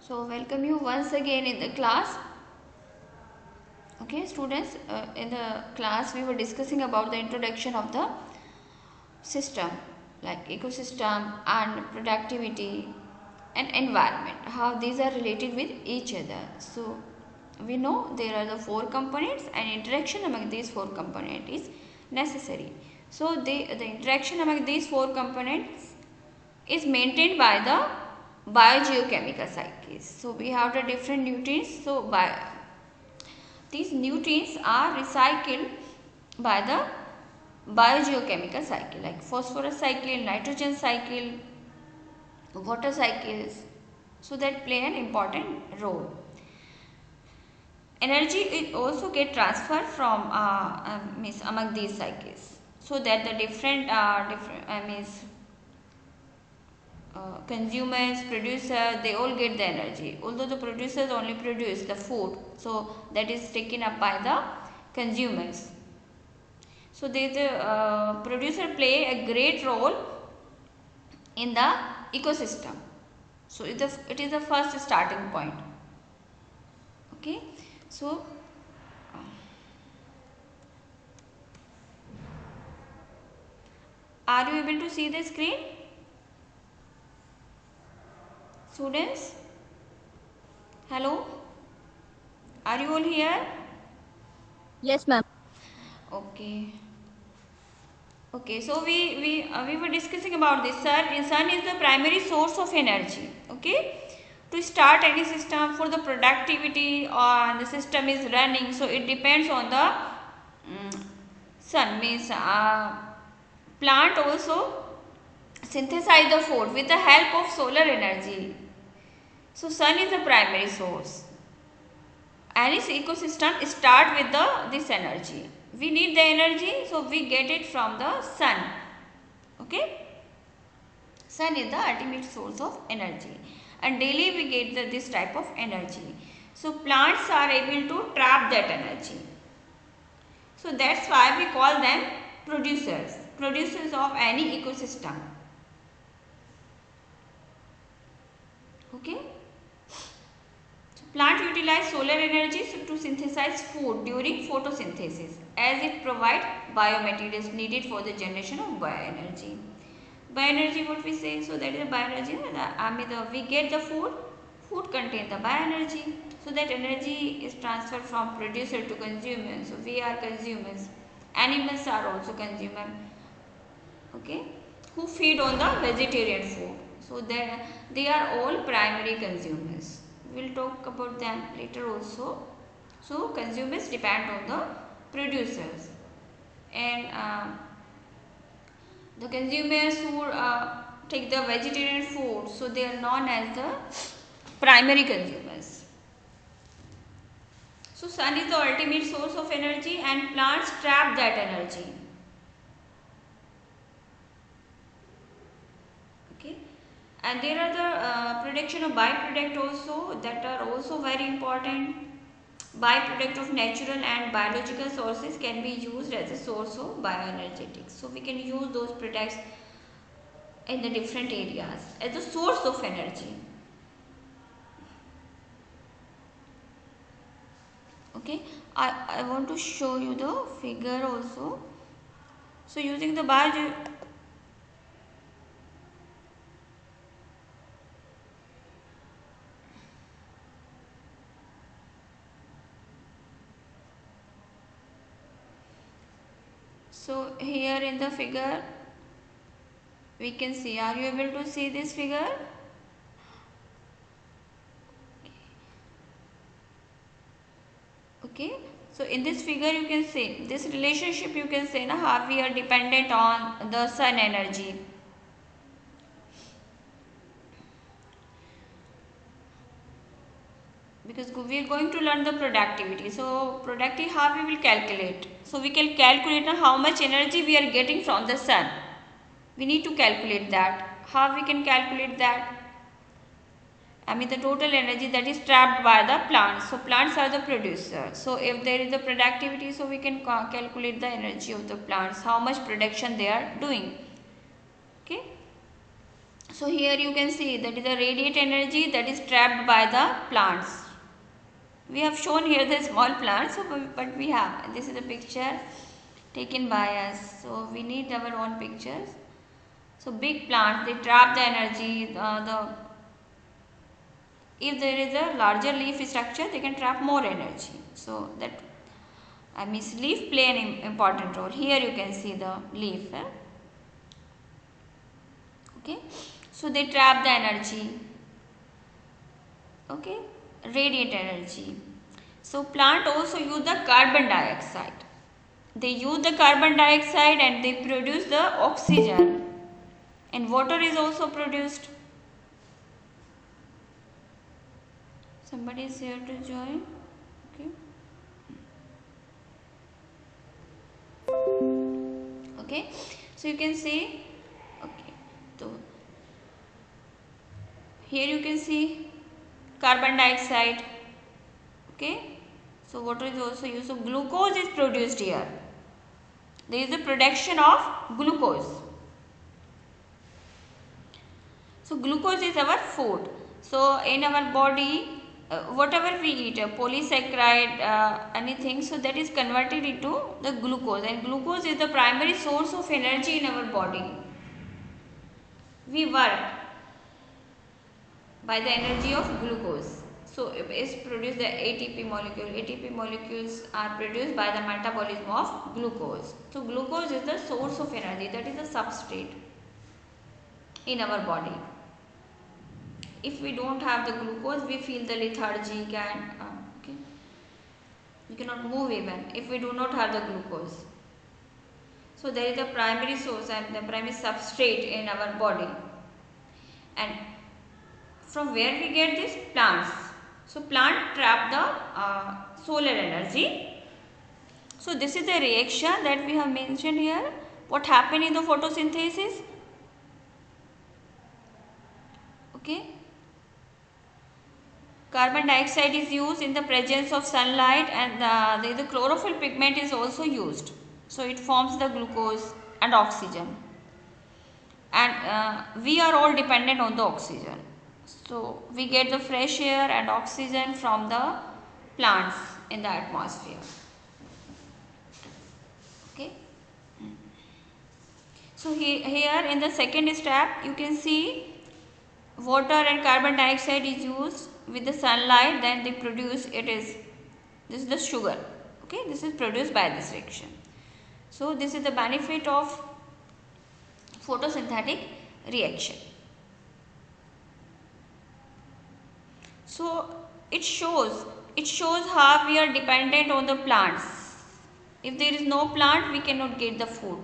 So welcome you once again in the class. Okay students, in the class we were discussing about the introduction of the system like ecosystem and productivity and environment, how these are related with each other. So we know there are the four components and interaction among these four components is necessary. So the interaction among these four components is maintained by the biogeochemical cycles. So we have the different nutrients. So these nutrients are recycled by the biogeochemical cycle like phosphorus cycle, nitrogen cycle, water cycles. So that play an important role. Energy it also get transferred from means among these cycles, so that the different consumers, producers, they all get the energy. Although the producers only produce the food, so that is taken up by the consumers. So the producer play a great role in the ecosystem. So it is the first starting point. Okay, so are you able to see the screen, students? Hello, are you all here? Yes, ma'am. Okay. Okay, so we were discussing about this. Sun is the primary source of energy. Okay, to start any system for the productivity or the system is running, so it depends on the sun. Means plant also synthesize the food with the help of solar energy. So sun is the primary source. Any ecosystem start with this energy. We need the energy, so we get it from the sun. Okay, sun is the ultimate source of energy, and daily we get this type of energy. So plants are able to trap that energy. So that's why we call them producers of any ecosystem. Okay. Plant utilize solar energy to synthesize food during photosynthesis, as it provides biomaterials needed for the generation of bioenergy. Bioenergy, what we say, so that is bioenergy. We get the food contains the bioenergy. So that energy is transferred from producer to consumer. So we are consumers. Animals are also consumer. Okay, who feed on the vegetarian food. So they are all primary consumers. We will talk about them later also. So consumers depend on the producers, and the consumers who take the vegetarian food, so they are known as the primary consumers. So sun is the ultimate source of energy, and plants trap that energy. Okay, and there are the production of byproduct also, that are also very important. Byproduct of natural and biological sources can be used as a source of bioenergetics. So we can use those products in the different areas as a source of energy. Okay, I want to show you the figure also. So using the so here in the figure we can see, are you able to see this figure? Okay, so in this figure you can see this relationship, you can say how we are dependent on the sun energy. Because we are going to learn the productivity. So productivity, how we will calculate? So we can calculate how much energy we are getting from the sun. We need to calculate that. How we can calculate that? The total energy that is trapped by the plants. So plants are the producer. So if there is the productivity, so we can calculate the energy of the plants, how much production they are doing. Okay. So here you can see that is the radiant energy that is trapped by the plants. We have shown here the small plants, so but we have, this is a picture taken by us, so we need our own pictures. So big plants, they trap the energy. If there is a larger leaf structure, they can trap more energy. So that means leaf play an important role. Here you can see the leaf. Okay, so they trap the energy. Okay, radiant energy. So plant also use the carbon dioxide. They use the carbon dioxide and they produce the oxygen, and water is also produced. Somebody is here to join. Okay. Okay, so you can see, okay, so here you can see carbon dioxide. Okay, so water is also used. So glucose is produced here. There is the production of glucose. So glucose is our food. So in our body, whatever we eat, polysaccharide, anything, so that is converted into the glucose, and glucose is the primary source of energy in our body. We work by the energy of glucose. So it is produced the ATP molecule. ATP molecules are produced by the metabolism of glucose. So glucose is the source of energy, that is the substrate in our body. If we don't have the glucose, we feel the lethargic and okay, you cannot move even if we do not have the glucose. So there is a primary source and the primary substrate in our body. And from where we get this? Plants. So plant trap the solar energy. So this is the reaction that we have mentioned here. What happened in the photosynthesis? Okay. Carbon dioxide is used in the presence of sunlight, and the chlorophyll pigment is also used. So it forms the glucose and oxygen. And we are all dependent on the oxygen. So we get the fresh air and oxygen from the plants in the atmosphere. Okay. So here in the second step, you can see water and carbon dioxide is used with the sunlight, then they produce, this is the sugar. Okay, this is produced by this reaction. So this is the benefit of photosynthetic reaction. So it shows how we are dependent on the plants. If there is no plant, we cannot get the food.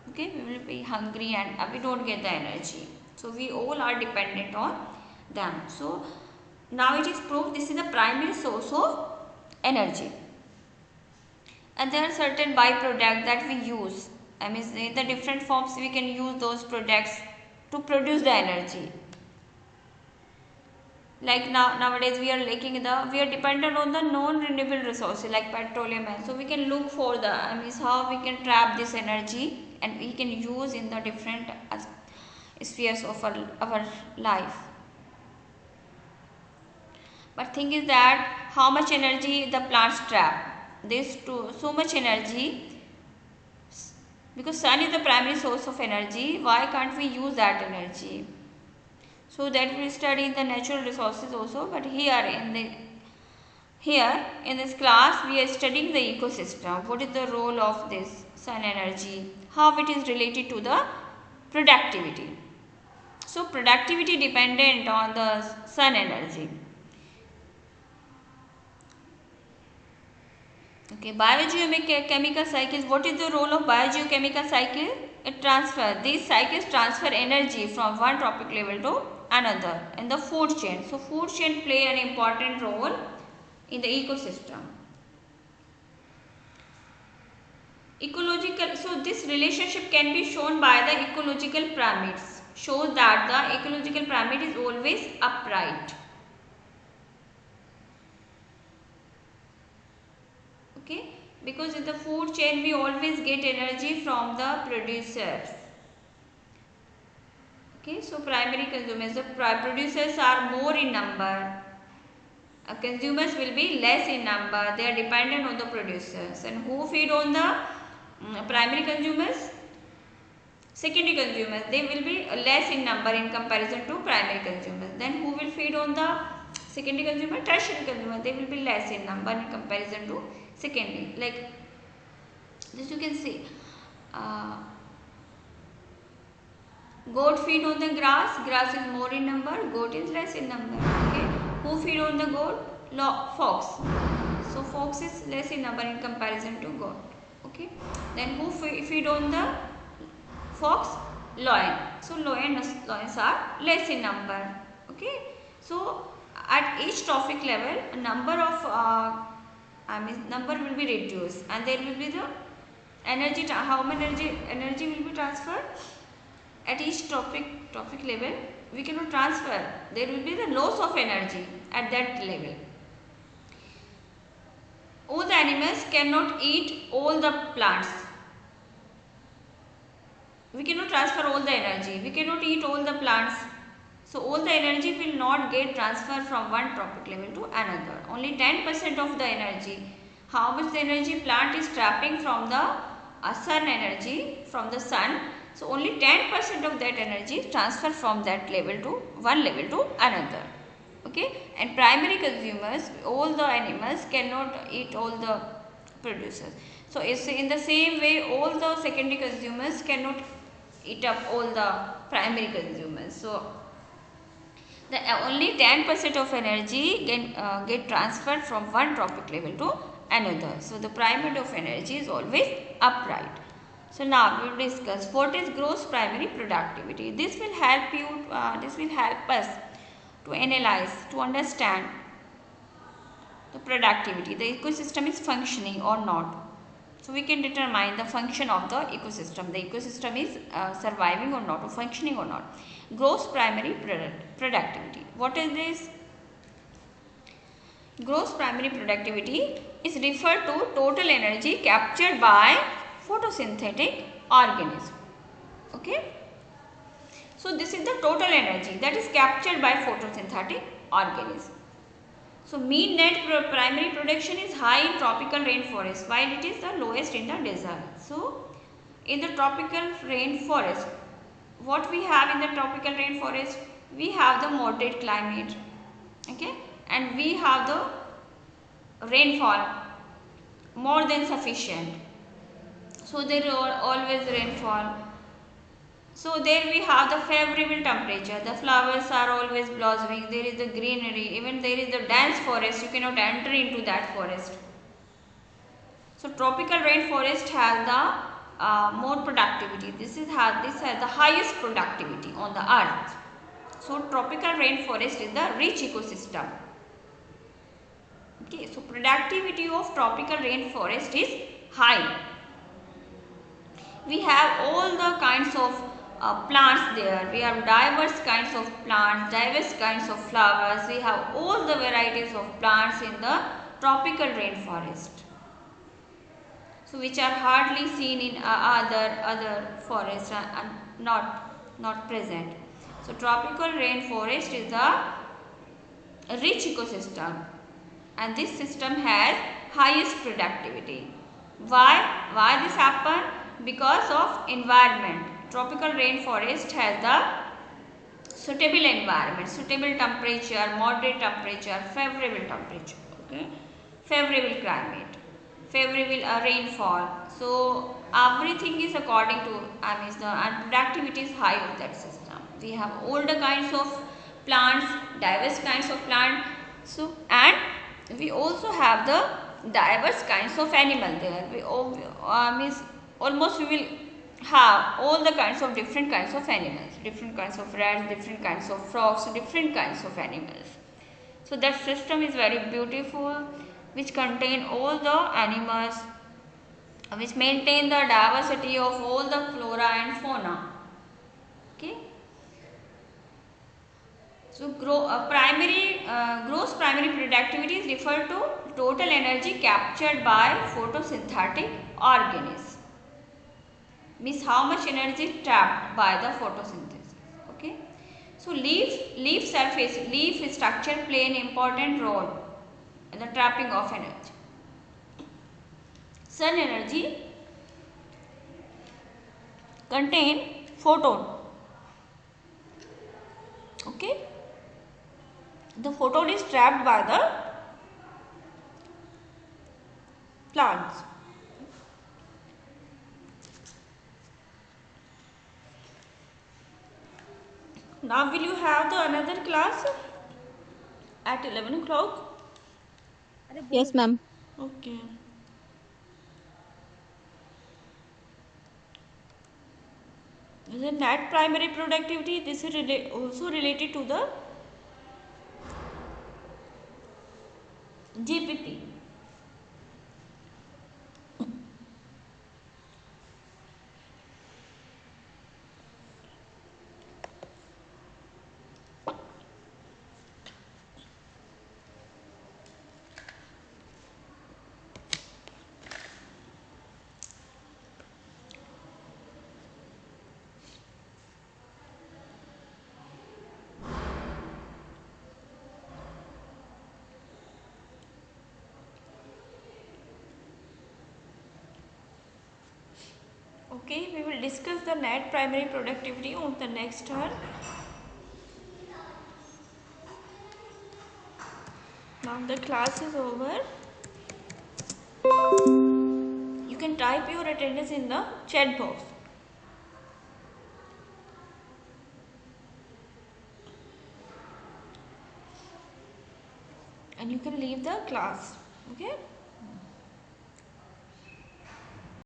Okay, we will be hungry and we don't get the energy. So we all are dependent on them. So now it is proved this is the primary source of energy. And there are certain byproducts that we use. I mean, in the different forms we can use those products to produce the energy. Like nowadays we are dependent on the non-renewable resources like petroleum, so we can look for the how we can trap this energy and we can use in the different spheres of our life. But thing is that how much energy the plants trap? This so much energy, because sun is the primary source of energy. Why can't we use that energy? So that we study the natural resources also, but here in this class we are studying the ecosystem. What is the role of this sun energy? How it is related to the productivity. So productivity dependent on the sun energy. Okay, biogeochemical cycles. What is the role of biogeochemical cycle? These cycles transfer energy from one trophic level to another in the food chain. So food chain play an important role in the ecosystem. Ecological, so this relationship can be shown by the ecological pyramids. Shows that the ecological pyramid is always upright. Okay, because in the food chain we always get energy from the producers. Okay, so primary consumers, the producers are more in number. Consumers will be less in number. They are dependent on the producers. And who feed on the primary consumers? Secondary consumers. They will be less in number in comparison to primary consumers. Then who will feed on the secondary consumer? Tertiary consumer. They will be less in number in comparison to secondary. Like this you can see. Goat feed on the grass. Grass is more in number. Goat is less in number. Okay. Who feed on the goat? Fox. So fox is less in number in comparison to goat. Okay. Then who feed on the fox? Lion. So lions are less in number. Okay. So at each trophic level, a number of number will be reduced, and there will be the energy. How much energy will be transferred? At each trophic level, we cannot transfer. There will be the loss of energy at that level. All the animals cannot eat all the plants. We cannot transfer all the energy. We cannot eat all the plants. So all the energy will not get transferred from one trophic level to another. Only 10% of the energy. How much the energy plant is trapping from the sun energy, from the sun. So only 10% of that energy is transferred from that level to one level to another. Okay, and primary consumers, all the animals cannot eat all the producers. So it's in the same way, all the secondary consumers cannot eat up all the primary consumers. So the only 10% of energy can get transferred from one trophic level to another. So the pyramid of energy is always upright. So now we will discuss what is gross primary productivity. This will help you. This will help us to analyze, to understand the productivity. The ecosystem is functioning or not. So we can determine the function of the ecosystem. The ecosystem is surviving or not, or functioning or not. Gross primary productivity. What is this? Gross primary productivity is referred to total energy captured by photosynthetic organism. Okay. So this is the total energy that is captured by photosynthetic organism. So mean net primary production is high in tropical rainforest, while it is the lowest in the desert. So in the tropical rainforest, what we have in the tropical rainforest? We have the moderate climate, okay, and we have the rainfall more than sufficient. So there are always rainfall. So there we have the favorable temperature. The flowers are always blossoming. There is the greenery. Even there is the dense forest. You cannot enter into that forest. So tropical rainforest has the more productivity. This has the highest productivity on the earth. So tropical rainforest is the rich ecosystem. Okay, so productivity of tropical rainforest is high. We have all the kinds of plants there. We have diverse kinds of plants, diverse kinds of flowers. We have all the varieties of plants in the tropical rainforest. So which are hardly seen in other forests and not present. So tropical rainforest is a rich ecosystem, and this system has highest productivity. Why this happen? Because of environment. Tropical rainforest has the suitable environment, suitable temperature, moderate temperature, favorable temperature, okay, favorable climate, favorable rainfall. So everything is according to and productivity is high of that system. We have all the kinds of plants, diverse kinds of plants. So and we also have the diverse kinds of animal there. We almost we will have all the kinds of different kinds of animals, different kinds of rats, different kinds of frogs, different kinds of animals. So that system is very beautiful, which contain all the animals, which maintain the diversity of all the flora and fauna. Okay. So gross primary productivity is referred to total energy captured by photosynthetic organisms. Means how much energy is trapped by the photosynthesis. Okay. So leaf surface, leaf structure play an important role in the trapping of energy. Sun energy contain photon. Okay, the photon is trapped by the plants. Now will you have the another class at 11 o'clock? Yes, ma'am. Okay. The net primary productivity, this is also related to the GPT. Okay, we will discuss the net primary productivity on the next turn. Now the class is over. You can type your attendance in the chat box. And you can leave the class. Okay.